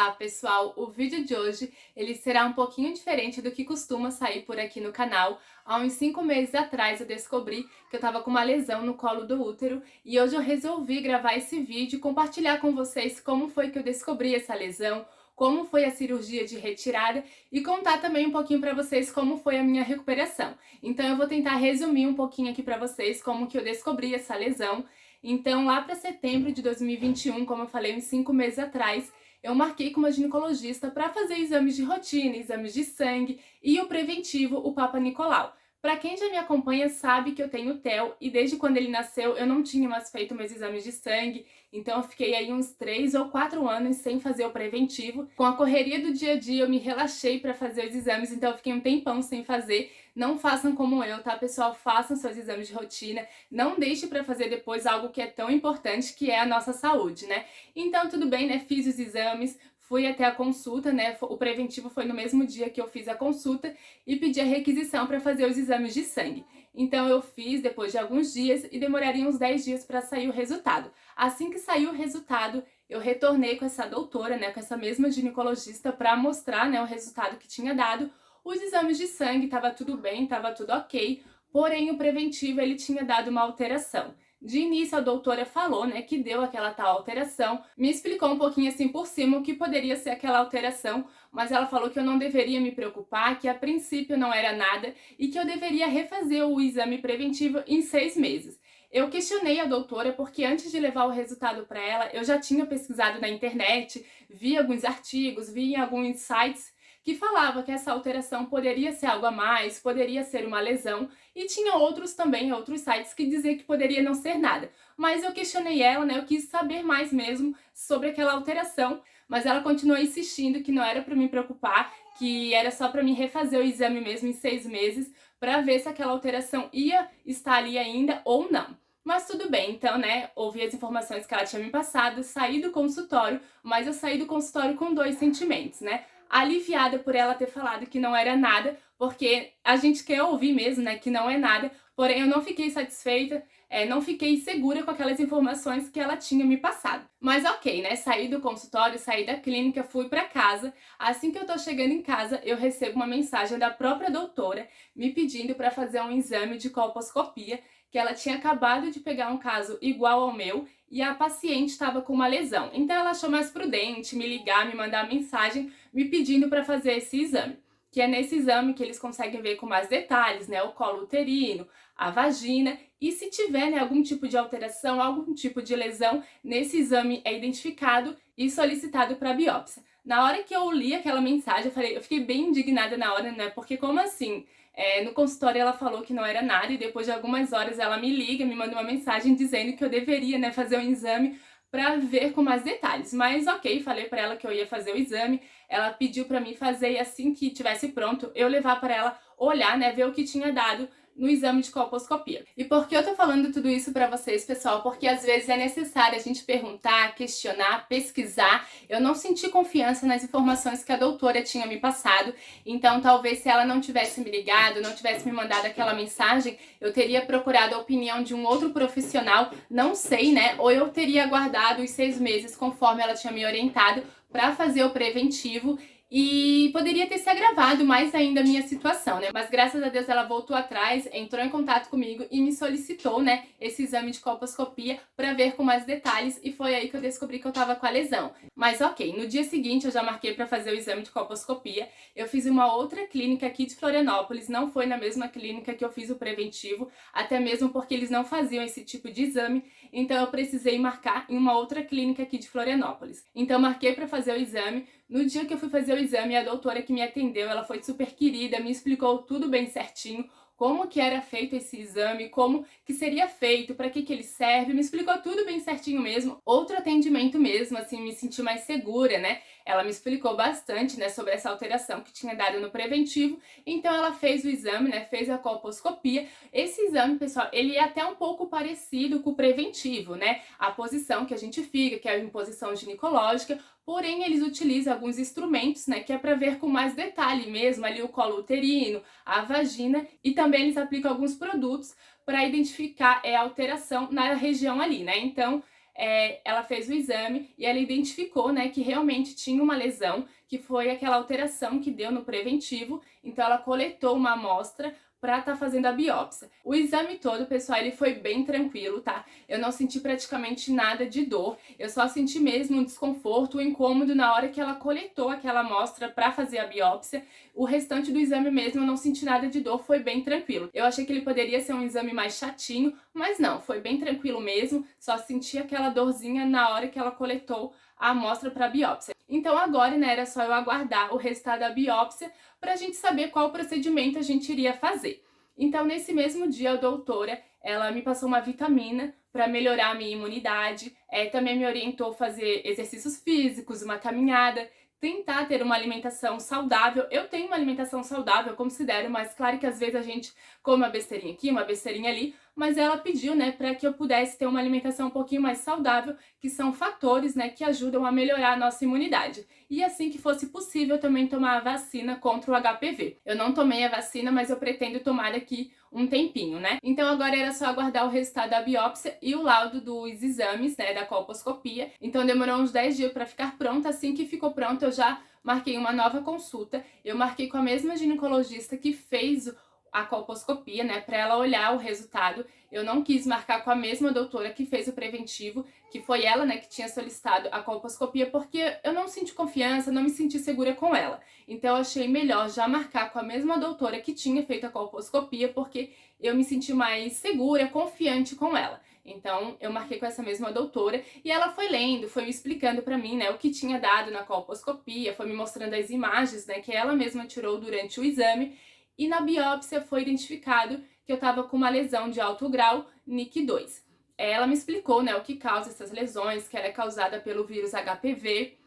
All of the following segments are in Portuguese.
Olá, pessoal! O vídeo de hoje ele será um pouquinho diferente do que costuma sair por aqui no canal. Há uns 5 meses atrás eu descobri que eu estava com uma lesão no colo do útero e hoje eu resolvi gravar esse vídeo e compartilhar com vocês como foi que eu descobri essa lesão, como foi a cirurgia de retirada e contar também um pouquinho para vocês como foi a minha recuperação. Então eu vou tentar resumir um pouquinho aqui para vocês como que eu descobri essa lesão. Então lá para setembro de 2021, como eu falei uns 5 meses atrás, eu marquei com uma ginecologista para fazer exames de rotina, exames de sangue e o preventivo, o Papa Nicolau. Para quem já me acompanha sabe que eu tenho TEL e desde quando ele nasceu eu não tinha mais feito meus exames de sangue, então eu fiquei aí uns 3 ou 4 anos sem fazer o preventivo. Com a correria do dia a dia eu me relaxei para fazer os exames, então eu fiquei um tempão sem fazer. Não façam como eu, tá, pessoal? Façam seus exames de rotina, não deixe para fazer depois algo que é tão importante, que é a nossa saúde, né? Então tudo bem, né? Fiz os exames, fui até a consulta, né? O preventivo foi no mesmo dia que eu fiz a consulta e pedi a requisição para fazer os exames de sangue. Então eu fiz depois de alguns dias e demoraria uns 10 dias para sair o resultado. Assim que saiu o resultado, eu retornei com essa doutora, né, com essa mesma ginecologista para mostrar, né, o resultado que tinha dado. Os exames de sangue estava tudo bem, estava tudo ok, porém o preventivo ele tinha dado uma alteração. De início a doutora falou, né, que deu aquela tal alteração, me explicou um pouquinho assim por cima o que poderia ser aquela alteração, mas ela falou que eu não deveria me preocupar, que a princípio não era nada e que eu deveria refazer o exame preventivo em 6 meses. Eu questionei a doutora porque antes de levar o resultado para ela, eu já tinha pesquisado na internet, vi alguns artigos, vi em alguns sites que falava que essa alteração poderia ser algo a mais, poderia ser uma lesão, e tinha outros também, outros sites que diziam que poderia não ser nada. Mas eu questionei ela, né, eu quis saber mais mesmo sobre aquela alteração, mas ela continuou insistindo que não era para me preocupar, que era só para mim refazer o exame mesmo em 6 meses, para ver se aquela alteração ia estar ali ainda ou não. Mas tudo bem, então, né, ouvi as informações que ela tinha me passado, saí do consultório, mas eu saí do consultório com 2 sentimentos, né? Aliviada por ela ter falado que não era nada, porque a gente quer ouvir mesmo, né, que não é nada, porém eu não fiquei satisfeita, não fiquei segura com aquelas informações que ela tinha me passado. Mas ok, né, saí do consultório, saí da clínica, fui pra casa. Assim que eu tô chegando em casa, eu recebo uma mensagem da própria doutora me pedindo para fazer um exame de colposcopia, que ela tinha acabado de pegar um caso igual ao meu e a paciente estava com uma lesão. Então ela achou mais prudente me ligar, me mandar mensagem me pedindo para fazer esse exame. Que é nesse exame que eles conseguem ver com mais detalhes, né, o colo uterino, a vagina, e se tiver, né, algum tipo de alteração, algum tipo de lesão, nesse exame é identificado e solicitado para biópsia. Na hora que eu li aquela mensagem, eu fiquei bem indignada na hora, né, porque como assim? No consultório ela falou que não era nada e depois de algumas horas ela me liga, me manda uma mensagem dizendo que eu deveria, né, fazer um exame para ver com mais detalhes. Mas ok, falei para ela que eu ia fazer o exame, ela pediu para mim fazer e assim que tivesse pronto, eu levar para ela olhar, né, ver o que tinha dado no exame de colposcopia. E por que eu tô falando tudo isso pra vocês, pessoal? Porque às vezes é necessário a gente perguntar, questionar, pesquisar. Eu não senti confiança nas informações que a doutora tinha me passado, então talvez se ela não tivesse me ligado, não tivesse me mandado aquela mensagem, eu teria procurado a opinião de um outro profissional, não sei, né? Ou eu teria aguardado os 6 meses conforme ela tinha me orientado para fazer o preventivo e poderia ter se agravado mais ainda a minha situação, né? Mas graças a Deus ela voltou atrás, entrou em contato comigo e me solicitou, né, esse exame de colposcopia para ver com mais detalhes e foi aí que eu descobri que eu tava com a lesão. Mas ok, no dia seguinte eu já marquei para fazer o exame de colposcopia. Eu fiz uma outra clínica aqui de Florianópolis, não foi na mesma clínica que eu fiz o preventivo, até mesmo porque eles não faziam esse tipo de exame, então eu precisei marcar em uma outra clínica aqui de Florianópolis. Então marquei para fazer o exame. No dia que eu fui fazer o exame, a doutora que me atendeu, ela foi super querida, me explicou tudo bem certinho, como que era feito esse exame, como que seria feito, para que ele serve, me explicou tudo bem certinho mesmo. Outro atendimento mesmo, assim, me senti mais segura, né? Ela me explicou bastante, né, sobre essa alteração que tinha dado no preventivo, então ela fez o exame, né, fez a colposcopia. Esse exame, pessoal, ele é até um pouco parecido com o preventivo, né? A posição que a gente fica, que é a posição ginecológica, porém eles utilizam alguns instrumentos, né, que é para ver com mais detalhe mesmo ali o colo uterino, a vagina, e também eles aplicam alguns produtos para identificar a alteração na região ali, né? Então, ela fez o exame e ela identificou, né, que realmente tinha uma lesão, que foi aquela alteração que deu no preventivo, então ela coletou uma amostra para estar fazendo a biópsia. O exame todo, pessoal, ele foi bem tranquilo, tá? Eu não senti praticamente nada de dor, eu só senti mesmo um desconforto, um incômodo na hora que ela coletou aquela amostra para fazer a biópsia. O restante do exame mesmo eu não senti nada de dor, foi bem tranquilo. Eu achei que ele poderia ser um exame mais chatinho, mas não, foi bem tranquilo mesmo, só senti aquela dorzinha na hora que ela coletou a amostra para biópsia. Então agora, né, era só eu aguardar o resultado da biópsia para a gente saber qual procedimento a gente iria fazer. Então, nesse mesmo dia, a doutora, ela me passou uma vitamina para melhorar a minha imunidade, também me orientou a fazer exercícios físicos, uma caminhada, tentar ter uma alimentação saudável. Eu tenho uma alimentação saudável, eu considero, mas claro que às vezes a gente come uma besteirinha aqui, uma besteirinha ali, mas ela pediu, né, para que eu pudesse ter uma alimentação um pouquinho mais saudável, que são fatores, né, que ajudam a melhorar a nossa imunidade. E assim que fosse possível também tomar a vacina contra o HPV. Eu não tomei a vacina, mas eu pretendo tomar daqui um tempinho, né? Então agora era só aguardar o resultado da biópsia e o laudo dos exames, né, da colposcopia. Então demorou uns 10 dias para ficar pronta. Assim que ficou pronto, eu já marquei uma nova consulta. Eu marquei com a mesma ginecologista que fez a colposcopia, né, para ela olhar o resultado. Eu não quis marcar com a mesma doutora que fez o preventivo, que foi ela, né, que tinha solicitado a colposcopia, porque eu não senti confiança, não me senti segura com ela. Então eu achei melhor já marcar com a mesma doutora que tinha feito a colposcopia, porque eu me senti mais segura, confiante com ela. Então eu marquei com essa mesma doutora e ela foi lendo, foi me explicando para mim, né, o que tinha dado na colposcopia, foi me mostrando as imagens, né, que ela mesma tirou durante o exame. E na biópsia foi identificado que eu estava com uma lesão de alto grau, NIC2. Ela me explicou, né, o que causa essas lesões, que ela é causada pelo vírus HPV,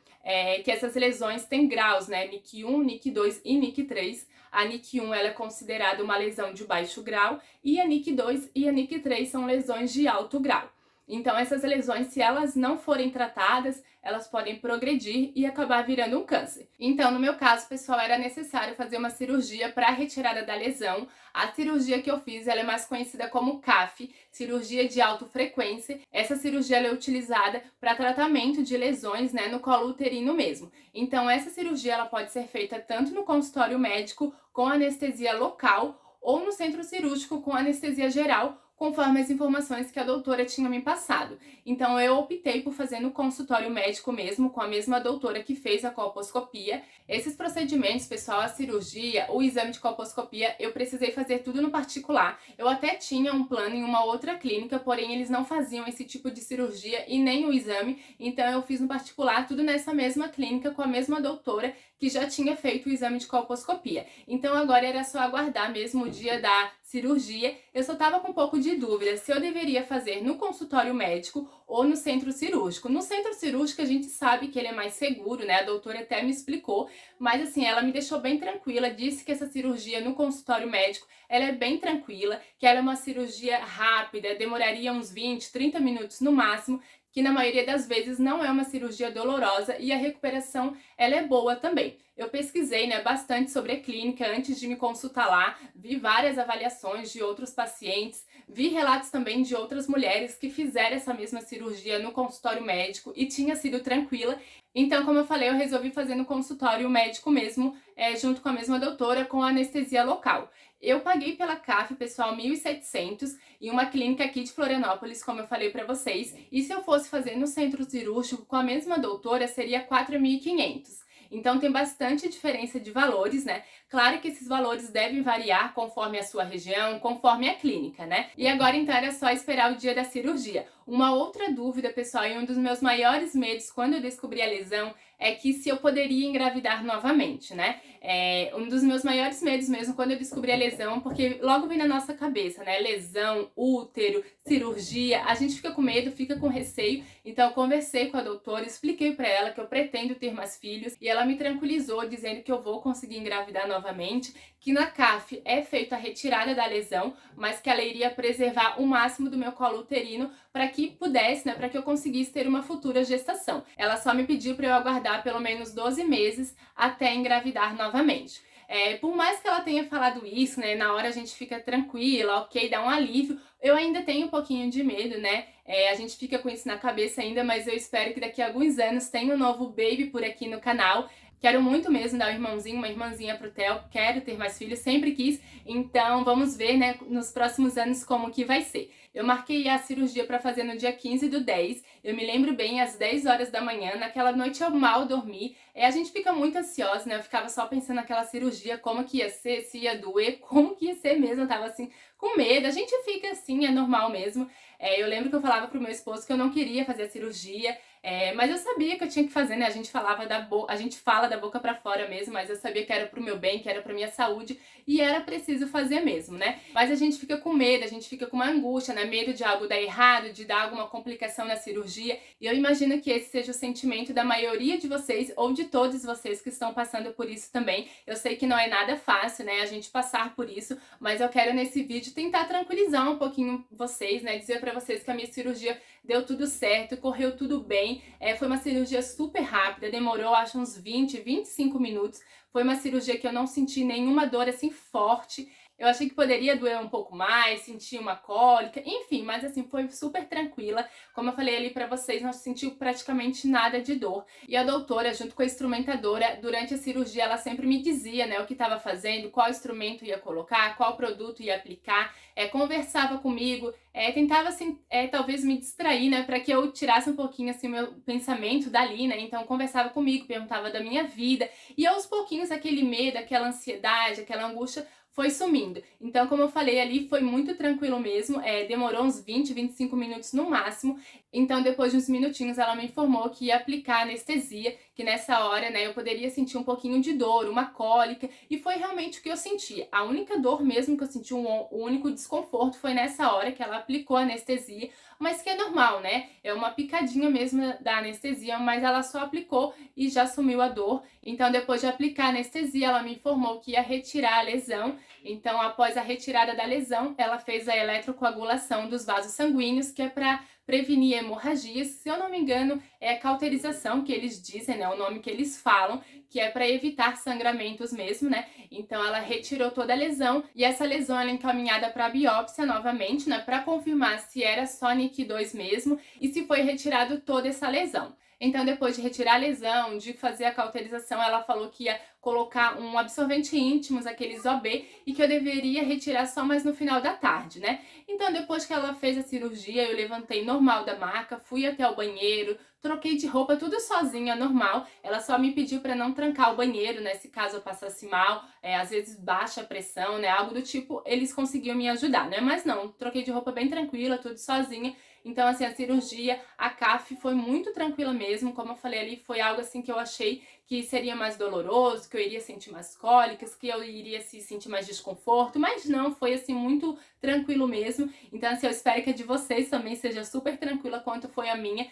que essas lesões têm graus, né, NIC1, NIC2 e NIC3. A NIC1 ela é considerada uma lesão de baixo grau e a NIC2 e a NIC3 são lesões de alto grau. Então essas lesões, se elas não forem tratadas, elas podem progredir e acabar virando um câncer. Então, no meu caso, pessoal, era necessário fazer uma cirurgia para a retirada da lesão. A cirurgia que eu fiz, ela é mais conhecida como CAF, cirurgia de alta frequência. Essa cirurgia ela é utilizada para tratamento de lesões, né, no colo uterino mesmo. Então, essa cirurgia ela pode ser feita tanto no consultório médico com anestesia local ou no centro cirúrgico com anestesia geral, conforme as informações que a doutora tinha me passado. Então eu optei por fazer no consultório médico mesmo, com a mesma doutora que fez a colposcopia. Esses procedimentos, pessoal, a cirurgia, o exame de colposcopia, eu precisei fazer tudo no particular. Eu até tinha um plano em uma outra clínica, porém eles não faziam esse tipo de cirurgia e nem o exame, então eu fiz no particular, tudo nessa mesma clínica, com a mesma doutora que já tinha feito o exame de colposcopia. Então agora era só aguardar mesmo o dia da cirurgia. Eu só estava com um pouco de dúvida se eu deveria fazer no consultório médico ou no centro cirúrgico. No centro cirúrgico a gente sabe que ele é mais seguro, né? A doutora até me explicou, mas assim, ela me deixou bem tranquila, disse que essa cirurgia no consultório médico, ela é bem tranquila, que ela é uma cirurgia rápida, demoraria uns 20, 30 minutos no máximo, que na maioria das vezes não é uma cirurgia dolorosa e a recuperação ela é boa também. Eu pesquisei, né, bastante sobre a clínica antes de me consultar lá, vi várias avaliações de outros pacientes, vi relatos também de outras mulheres que fizeram essa mesma cirurgia no consultório médico e tinha sido tranquila. Então, como eu falei, eu resolvi fazer no consultório médico mesmo, junto com a mesma doutora, com anestesia local. Eu paguei pela CAF, pessoal, 1.700 em uma clínica aqui de Florianópolis, como eu falei pra vocês. E se eu fosse fazer no centro cirúrgico com a mesma doutora, seria 4.500. Então tem bastante diferença de valores, né? Claro que esses valores devem variar conforme a sua região, conforme a clínica, né? E agora então era só esperar o dia da cirurgia. Uma outra dúvida, pessoal, e um dos meus maiores medos quando eu descobri a lesão é que se eu poderia engravidar novamente, né? Um dos meus maiores medos mesmo quando eu descobri a lesão, porque logo vem na nossa cabeça, né? Lesão, útero, cirurgia, a gente fica com medo, fica com receio. Então eu conversei com a doutora, expliquei pra ela que eu pretendo ter mais filhos e ela me tranquilizou dizendo que eu vou conseguir engravidar novamente, que na CAF é feita a retirada da lesão, mas que ela iria preservar o máximo do meu colo uterino para que pudesse, né, para que eu conseguisse ter uma futura gestação. Ela só me pediu para eu aguardar pelo menos 12 meses até engravidar novamente. Por mais que ela tenha falado isso, né, na hora a gente fica tranquila, ok, dá um alívio, eu ainda tenho um pouquinho de medo, né? A gente fica com isso na cabeça ainda, mas eu espero que daqui a alguns anos tenha um novo baby por aqui no canal. Quero muito mesmo dar um irmãozinho, uma irmãzinha pro Theo, quero ter mais filhos, sempre quis, então vamos ver, né, nos próximos anos como que vai ser. Eu marquei a cirurgia para fazer no dia 15/10, eu me lembro bem, às 10 horas da manhã, naquela noite eu mal dormi, a gente fica muito ansiosa, né, eu ficava só pensando naquela cirurgia, como que ia ser, se ia doer, como que ia ser mesmo, eu tava assim, com medo, a gente fica assim, é normal mesmo. Eu lembro que eu falava pro meu esposo que eu não queria fazer a cirurgia, mas eu sabia que eu tinha que fazer, né? A gente fala da boca pra fora mesmo, mas eu sabia que era pro meu bem, que era pra minha saúde e era preciso fazer mesmo, né? Mas a gente fica com medo, a gente fica com uma angústia, né? Medo de algo dar errado, de dar alguma complicação na cirurgia. E eu imagino que esse seja o sentimento da maioria de vocês ou de todos vocês que estão passando por isso também. Eu sei que não é nada fácil, né? A gente passar por isso, mas eu quero nesse vídeo tentar tranquilizar um pouquinho vocês, né? Dizer pra vocês que a minha cirurgia deu tudo certo, correu tudo bem. Foi uma cirurgia super rápida, demorou acho uns 25 minutos. Foi uma cirurgia que eu não senti nenhuma dor assim forte. Eu achei que poderia doer um pouco mais, senti uma cólica, enfim, mas assim, foi super tranquila. Como eu falei ali pra vocês, não sentiu praticamente nada de dor. E a doutora, junto com a instrumentadora, durante a cirurgia, ela sempre me dizia, né, o que estava fazendo, qual instrumento ia colocar, qual produto ia aplicar, conversava comigo, tentava, assim, talvez me distrair, né, para que eu tirasse um pouquinho, assim, o meu pensamento dali, né, então conversava comigo, perguntava da minha vida, e aos pouquinhos aquele medo, aquela ansiedade, aquela angústia foi sumindo. Então, como eu falei ali, foi muito tranquilo mesmo, demorou uns 25 minutos no máximo, então depois de uns minutinhos ela me informou que ia aplicar anestesia, que nessa hora, né, eu poderia sentir um pouquinho de dor, uma cólica, e foi realmente o que eu senti. A única dor mesmo que eu senti, o único desconforto foi nessa hora que ela aplicou a anestesia, mas que é normal, né? É uma picadinha mesmo da anestesia, mas ela só aplicou e já sumiu a dor. Então, depois de aplicar a anestesia, ela me informou que ia retirar a lesão. Então, após a retirada da lesão, ela fez a eletrocoagulação dos vasos sanguíneos, que é para prevenir hemorragias. Se eu não me engano, é cauterização que eles dizem, né? O nome que eles falam, que é para evitar sangramentos mesmo, né? Então ela retirou toda a lesão e essa lesão ela é encaminhada para biópsia novamente, né? Para confirmar se era só NIC2 mesmo e se foi retirado toda essa lesão. Então, depois de retirar a lesão, de fazer a cauterização, ela falou que ia colocar um absorvente íntimos, aqueles OB, e que eu deveria retirar só mais no final da tarde, né? Então, depois que ela fez a cirurgia, eu levantei normal da maca, fui até o banheiro, troquei de roupa, tudo sozinha, normal. Ela só me pediu para não trancar o banheiro, né? Se caso eu passasse mal, às vezes baixa a pressão, né? Algo do tipo, eles conseguiam me ajudar, né? Mas não, troquei de roupa bem tranquila, tudo sozinha. Então, assim, a cirurgia, a CAF foi muito tranquila mesmo, como eu falei ali, foi algo assim que eu achei que seria mais doloroso, que eu iria sentir mais cólicas, que eu iria se sentir mais desconforto, mas não, foi assim muito tranquilo mesmo. Então, assim, eu espero que a de vocês também seja super tranquila quanto foi a minha.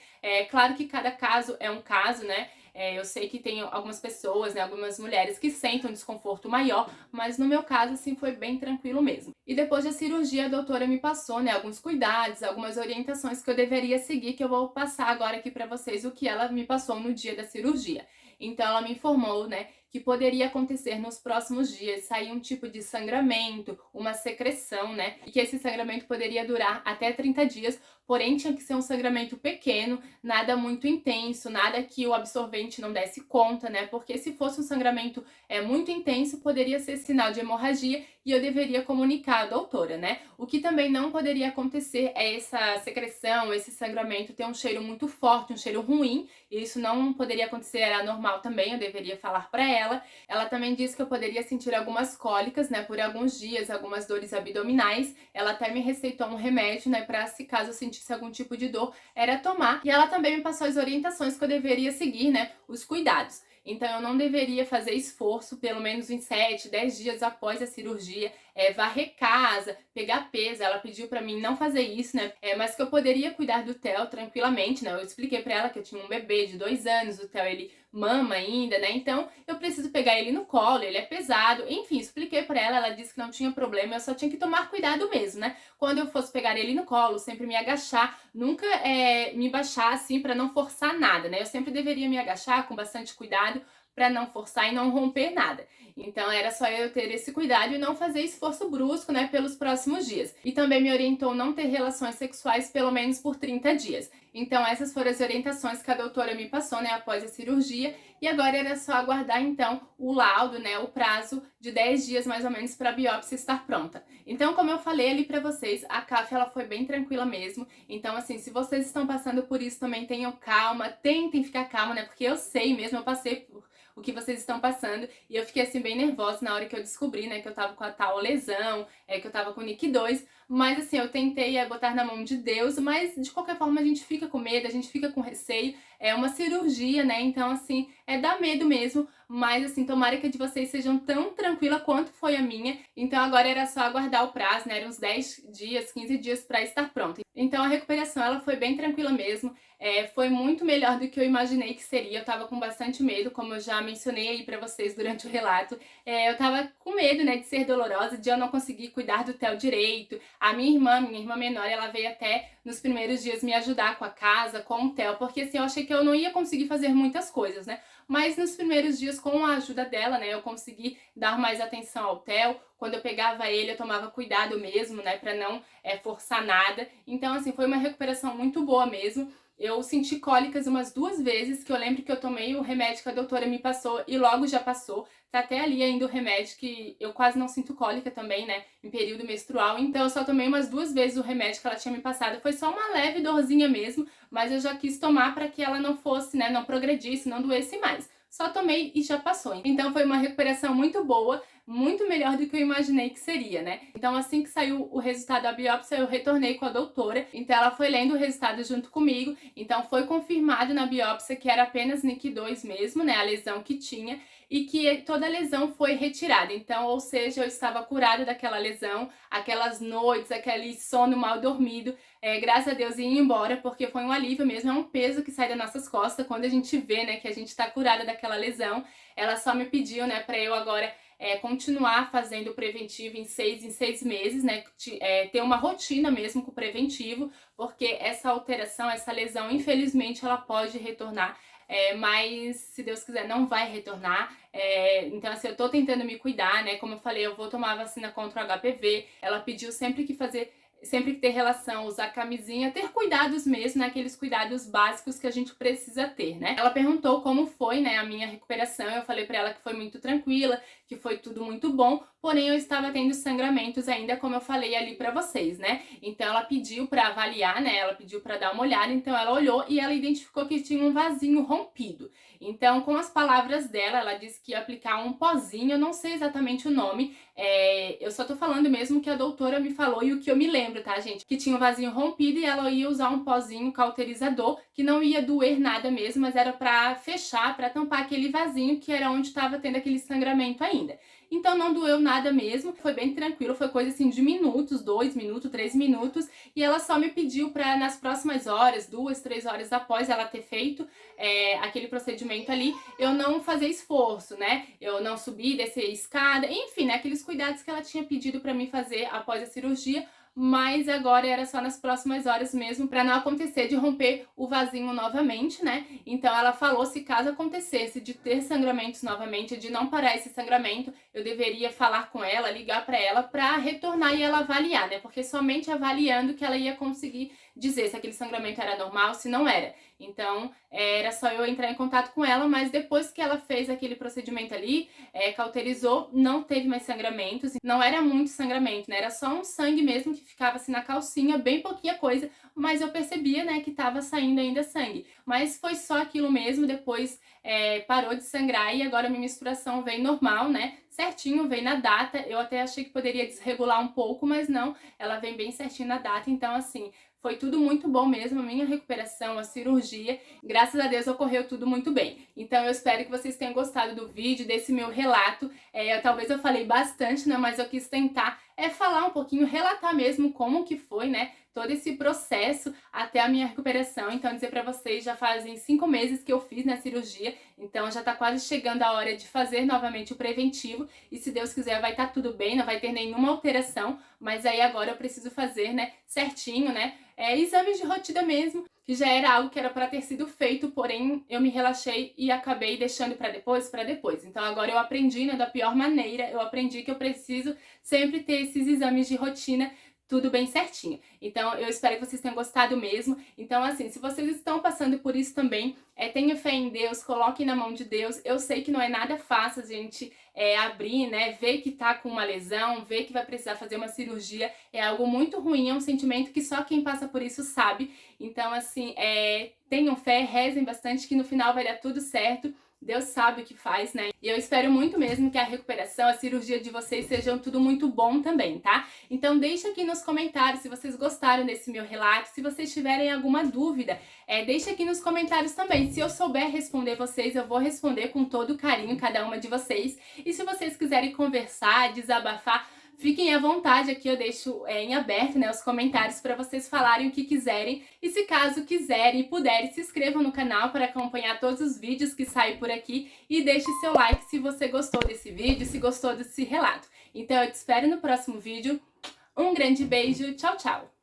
Claro que cada caso é um caso, né? Eu sei que tem algumas pessoas, né, algumas mulheres que sentem um desconforto maior, mas no meu caso, assim, foi bem tranquilo mesmo. E depois da cirurgia, a doutora me passou, né, alguns cuidados, algumas orientações que eu deveria seguir, que eu vou passar agora aqui pra vocês o que ela me passou no dia da cirurgia. Então, ela me informou, né, que poderia acontecer nos próximos dias, sair um tipo de sangramento, uma secreção, né, e que esse sangramento poderia durar até 30 dias, porém tinha que ser um sangramento pequeno, nada muito intenso, nada que o absorvente não desse conta, né, porque se fosse um sangramento muito intenso, poderia ser sinal de hemorragia e eu deveria comunicar à doutora, né. O que também não poderia acontecer é essa secreção, esse sangramento ter um cheiro muito forte, um cheiro ruim, e isso não poderia acontecer, era normal também, eu deveria falar para ela. Ela também disse que eu poderia sentir algumas cólicas, né, por alguns dias, algumas dores abdominais. Ela até me receitou um remédio, né, para se caso eu sentisse algum tipo de dor, era tomar. E ela também me passou as orientações que eu deveria seguir, né, os cuidados. Então, eu não deveria fazer esforço, pelo menos em 7, 10 dias após a cirurgia, varrer casa, pegar peso. Ela pediu pra mim não fazer isso, né? Mas que eu poderia cuidar do Theo tranquilamente, né? Eu expliquei pra ela que eu tinha um bebê de 2 anos, o Theo, ele mama ainda, né? Então, eu preciso pegar ele no colo, ele é pesado. Enfim, expliquei pra ela, ela disse que não tinha problema, eu só tinha que tomar cuidado mesmo, né? Quando eu fosse pegar ele no colo, sempre me agachar, nunca me baixar assim pra não forçar nada, né? Eu sempre deveria me agachar com bastante cuidado para não forçar e não romper nada. Então era só eu ter esse cuidado e não fazer esforço brusco, né, pelos próximos dias. E também me orientou não ter relações sexuais pelo menos por 30 dias. Então essas foram as orientações que a doutora me passou, né, após a cirurgia, e agora era só aguardar então o laudo, né, o prazo de 10 dias mais ou menos para a biópsia estar pronta. Então, como eu falei ali para vocês, a CAF ela foi bem tranquila mesmo. Então, assim, se vocês estão passando por isso também, tenham calma, tentem ficar calma, né, porque eu sei mesmo, eu passei por o que vocês estão passando, e eu fiquei assim bem nervosa na hora que eu descobri, né, que eu tava com a tal lesão, que eu tava com o NIC2, mas assim, eu tentei botar na mão de Deus, mas de qualquer forma a gente fica com medo, a gente fica com receio, é uma cirurgia, né, então assim, dá medo mesmo, mas assim, tomara que a de vocês sejam tão tranquila quanto foi a minha, então agora era só aguardar o prazo, né, eram uns 10 dias, 15 dias pra estar pronta. Então a recuperação, ela foi bem tranquila mesmo, foi muito melhor do que eu imaginei que seria, eu tava com bastante medo, como eu já mencionei aí pra vocês durante o relato, eu tava com medo, né, de ser dolorosa, de eu não conseguir cuidar do Theo direito. A minha irmã menor, ela veio até nos primeiros dias me ajudar com a casa, com o Theo, porque assim, eu achei que eu não ia conseguir fazer muitas coisas, né, mas nos primeiros dias, com a ajuda dela, né, eu consegui dar mais atenção ao Theo. Quando eu pegava ele, eu tomava cuidado mesmo, né, pra não forçar nada. Então, assim, foi uma recuperação muito boa mesmo. Eu senti cólicas umas 2 vezes, que eu lembro que eu tomei o remédio que a doutora me passou e logo já passou. Tá até ali ainda o remédio, que eu quase não sinto cólica também, né, em período menstrual. Então eu só tomei umas 2 vezes o remédio que ela tinha me passado. Foi só uma leve dorzinha mesmo, mas eu já quis tomar para que ela não fosse, né, não progredisse, não doesse mais. Só tomei e já passou. Então foi uma recuperação muito boa, muito melhor do que eu imaginei que seria, né? Então assim que saiu o resultado da biópsia, eu retornei com a doutora, então ela foi lendo o resultado junto comigo, então foi confirmado na biópsia que era apenas NIC2 mesmo, né, a lesão que tinha, e que toda a lesão foi retirada. Então, ou seja, eu estava curada daquela lesão, aquelas noites, aquele sono mal dormido, graças a Deus ia embora, porque foi um alívio mesmo, é um peso que sai das nossas costas quando a gente vê, né, que a gente tá curada daquela lesão. Ela só me pediu, né, pra eu agora continuar fazendo o preventivo em 6 meses, né, ter uma rotina mesmo com o preventivo, porque essa alteração, essa lesão, infelizmente, ela pode retornar, mas se Deus quiser não vai retornar. Então assim, eu tô tentando me cuidar, né, como eu falei, eu vou tomar a vacina contra o HPV, ela pediu sempre que ter relação, usar camisinha, ter cuidados mesmo, né, aqueles cuidados básicos que a gente precisa ter, né. Ela perguntou como foi, né, a minha recuperação, eu falei pra ela que foi muito tranquila, que foi tudo muito bom, porém eu estava tendo sangramentos ainda, como eu falei ali pra vocês, né. Então ela pediu pra avaliar, né, ela pediu pra dar uma olhada, então ela olhou e ela identificou que tinha um vasinho rompido. Então, com as palavras dela, ela disse que ia aplicar um pozinho, eu não sei exatamente o nome, eu só tô falando mesmo o que a doutora me falou e o que eu me lembro, tá, gente? Que tinha um vasinho rompido e ela ia usar um pozinho cauterizador, que não ia doer nada mesmo, mas era pra fechar, pra tampar aquele vasinho que era onde estava tendo aquele sangramento ainda. Então não doeu nada mesmo, foi bem tranquilo, foi coisa assim de minutos, 2 minutos, 3 minutos, e ela só me pediu pra nas próximas horas, 2, 3 horas após ela ter feito aquele procedimento ali, eu não fazer esforço, né? Eu não subir, descer escada, enfim, né? Aqueles cuidados que ela tinha pedido pra mim fazer após a cirurgia, mas agora era só nas próximas horas mesmo, pra não acontecer de romper o vasinho novamente, né? Então ela falou, se caso acontecesse de ter sangramentos novamente, de não parar esse sangramento, eu deveria falar com ela, ligar pra ela, pra retornar e ela avaliar, né? Porque somente avaliando que ela ia conseguir dizer se aquele sangramento era normal, se não era. Então, era só eu entrar em contato com ela, mas depois que ela fez aquele procedimento ali, cauterizou, não teve mais sangramentos, não era muito sangramento, né, era só um sangue mesmo que ficava assim na calcinha, bem pouquinha coisa, mas eu percebia, né, que tava saindo ainda sangue. Mas foi só aquilo mesmo, depois parou de sangrar e agora minha menstruação vem normal, né, certinho, vem na data. Eu até achei que poderia desregular um pouco, mas não, ela vem bem certinho na data, então assim, foi tudo muito bom mesmo, a minha recuperação, a cirurgia, graças a Deus ocorreu tudo muito bem. Então eu espero que vocês tenham gostado do vídeo, desse meu relato. Talvez eu falei bastante, né, mas eu quis tentar falar um pouquinho, relatar mesmo como que foi, né, todo esse processo até a minha recuperação. Então, dizer pra vocês, já fazem 5 meses que eu fiz na cirurgia, então já tá quase chegando a hora de fazer novamente o preventivo, e se Deus quiser vai estar tudo bem, não vai ter nenhuma alteração, mas aí agora eu preciso fazer, né, certinho, né, exames de rotina mesmo, que já era algo que era para ter sido feito, porém eu me relaxei e acabei deixando para depois. Então agora eu aprendi, né, da pior maneira, eu aprendi que eu preciso sempre ter esses exames de rotina tudo bem certinho. Então, eu espero que vocês tenham gostado mesmo. Então, assim, se vocês estão passando por isso também, tenha fé em Deus, coloquem na mão de Deus. Eu sei que não é nada fácil a gente abrir, né, ver que tá com uma lesão, ver que vai precisar fazer uma cirurgia. É algo muito ruim, é um sentimento que só quem passa por isso sabe. Então, assim, tenham fé, rezem bastante que no final vai dar tudo certo. Deus sabe o que faz, né? E eu espero muito mesmo que a recuperação, a cirurgia de vocês sejam tudo muito bom também, tá? Então deixa aqui nos comentários se vocês gostaram desse meu relato, se vocês tiverem alguma dúvida, deixa aqui nos comentários também. Se eu souber responder vocês, eu vou responder com todo carinho cada uma de vocês. E se vocês quiserem conversar, desabafar, fiquem à vontade, aqui eu deixo em aberto, né, os comentários para vocês falarem o que quiserem. E se caso quiserem e puderem, se inscrevam no canal para acompanhar todos os vídeos que saem por aqui. E deixe seu like se você gostou desse vídeo, se gostou desse relato. Então eu te espero no próximo vídeo. Um grande beijo, tchau, tchau!